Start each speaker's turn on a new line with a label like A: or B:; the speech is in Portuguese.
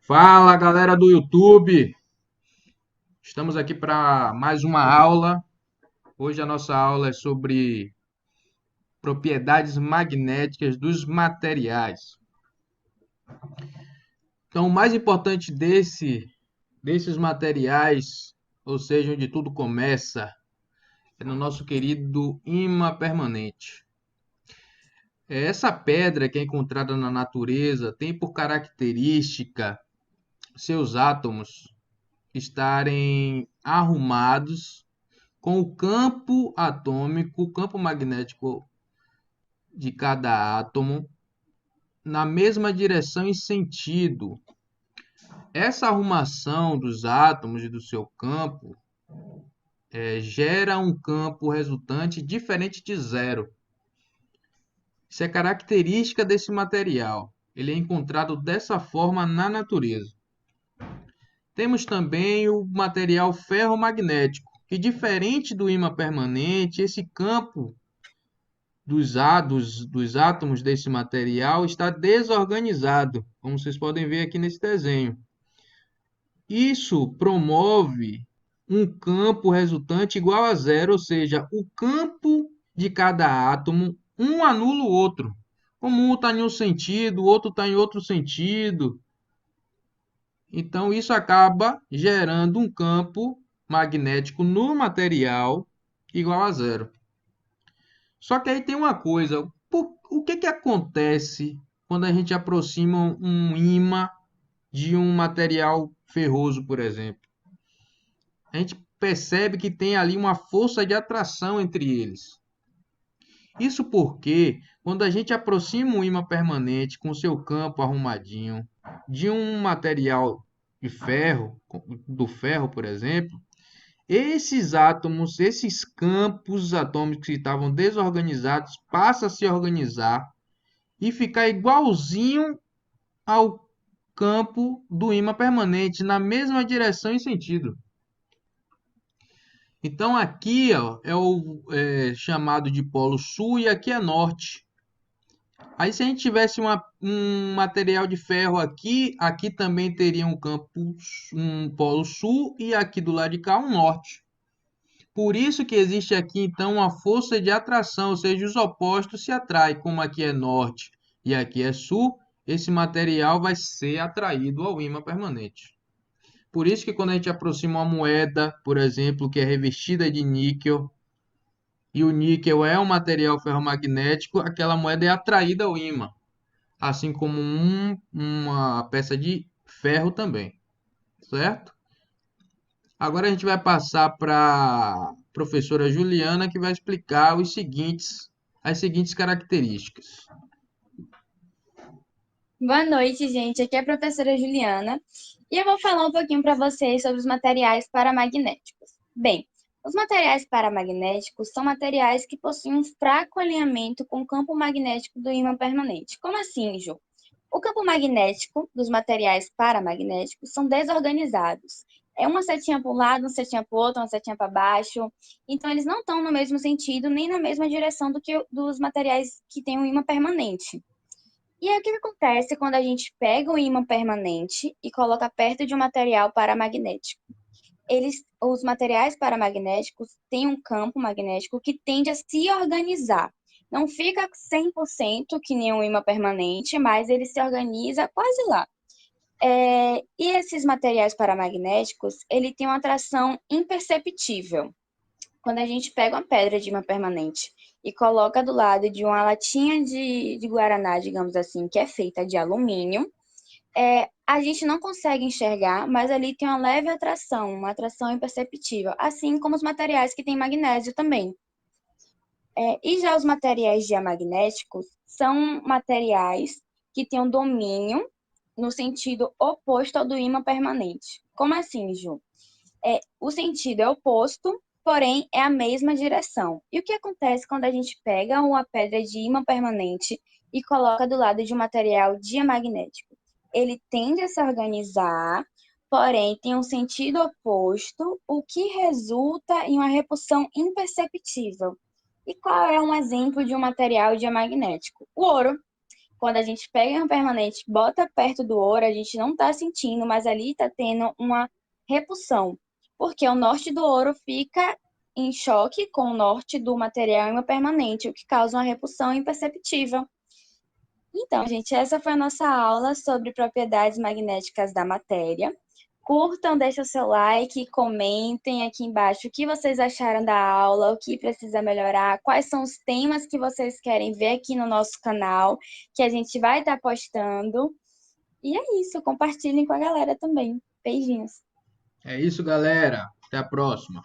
A: Fala, galera do YouTube. Estamos aqui para mais uma aula. Hoje a nossa aula é sobre propriedades magnéticas dos materiais. Então, o mais importante desses materiais, ou seja, onde tudo começa, é no nosso querido ímã permanente. Essa pedra que é encontrada na natureza tem por característica seus átomos estarem arrumados com o campo atômico, o campo magnético de cada átomo na mesma direção e sentido. Essa arrumação dos átomos e do seu campo gera um campo resultante diferente de zero. Isso é característica desse material. Ele é encontrado dessa forma na natureza. Temos também o material ferromagnético, que diferente do ímã permanente, esse campo dos átomos desse material está desorganizado, como vocês podem ver aqui nesse desenho. Isso promove um campo resultante igual a zero, ou seja, o campo de cada átomo, um anula o outro. Como um está em um sentido, o outro está em outro sentido. Então, isso acaba gerando um campo magnético no material igual a zero. Só que aí tem uma coisa, o que acontece quando a gente aproxima um ímã de um material ferroso, por exemplo? A gente percebe que tem ali uma força de atração entre eles. Isso porque quando a gente aproxima um ímã permanente com seu campo arrumadinho de um material de ferro, do ferro, por exemplo, esses átomos, esses campos atômicos que estavam desorganizados, passam a se organizar e ficar igualzinho ao campo do ímã permanente, na mesma direção e sentido. Então aqui ó, é o chamado de polo sul e aqui é norte. Aí se a gente tivesse um material de ferro aqui, aqui também teria um campo, um polo sul e aqui do lado de cá um norte. Por isso que existe aqui então uma força de atração, ou seja, os opostos se atraem. Como aqui é norte e aqui é sul, esse material vai ser atraído ao ímã permanente. Por isso que quando a gente aproxima uma moeda, por exemplo, que é revestida de níquel, e o níquel é um material ferromagnético, aquela moeda é atraída ao ímã, assim como uma peça de ferro também, certo? Agora a gente vai passar para a professora Juliana, que vai explicar as seguintes características.
B: Boa noite, gente. Aqui é a professora Juliana e eu vou falar um pouquinho para vocês sobre os materiais paramagnéticos. Bem, os materiais paramagnéticos são materiais que possuem um fraco alinhamento com o campo magnético do ímã permanente. Como assim, Ju? O campo magnético dos materiais paramagnéticos são desorganizados. É uma setinha para um lado, uma setinha para o outro, uma setinha para baixo. Então, eles não estão no mesmo sentido nem na mesma direção do que dos materiais que têm um ímã permanente. E aí, o que acontece quando a gente pega um ímã permanente e coloca perto de um material paramagnético? Os materiais paramagnéticos têm um campo magnético que tende a se organizar. Não fica 100% que nem um ímã permanente, mas ele se organiza quase lá. E esses materiais paramagnéticos, ele tem uma atração imperceptível. Quando a gente pega uma pedra de ímã permanente e coloca do lado de uma latinha de guaraná, digamos assim, que é feita de alumínio, a gente não consegue enxergar, mas ali tem uma leve atração, uma atração imperceptível, assim como os materiais que têm magnésio também. E já os materiais diamagnéticos são materiais que têm um domínio no sentido oposto ao do ímã permanente. Como assim, Ju? O sentido é oposto, porém é a mesma direção. E o que acontece quando a gente pega uma pedra de ímã permanente e coloca do lado de um material diamagnético? Ele tende a se organizar, porém tem um sentido oposto, o que resulta em uma repulsão imperceptível. E qual é um exemplo de um material diamagnético? O ouro. quando a gente pega um permanente, bota perto do ouro, a gente não está sentindo, mas ali está tendo uma repulsão, porque o norte do ouro fica em choque com o norte do material impermanente, o que causa uma repulsão imperceptível. Então, gente, essa foi a nossa aula sobre propriedades magnéticas da matéria. Curtam, deixem o seu like, comentem aqui embaixo o que vocês acharam da aula, o que precisa melhorar, quais são os temas que vocês querem ver aqui no nosso canal, que a gente vai estar postando. E é isso, compartilhem com a galera também. Beijinhos.
A: É isso, galera. Até a próxima.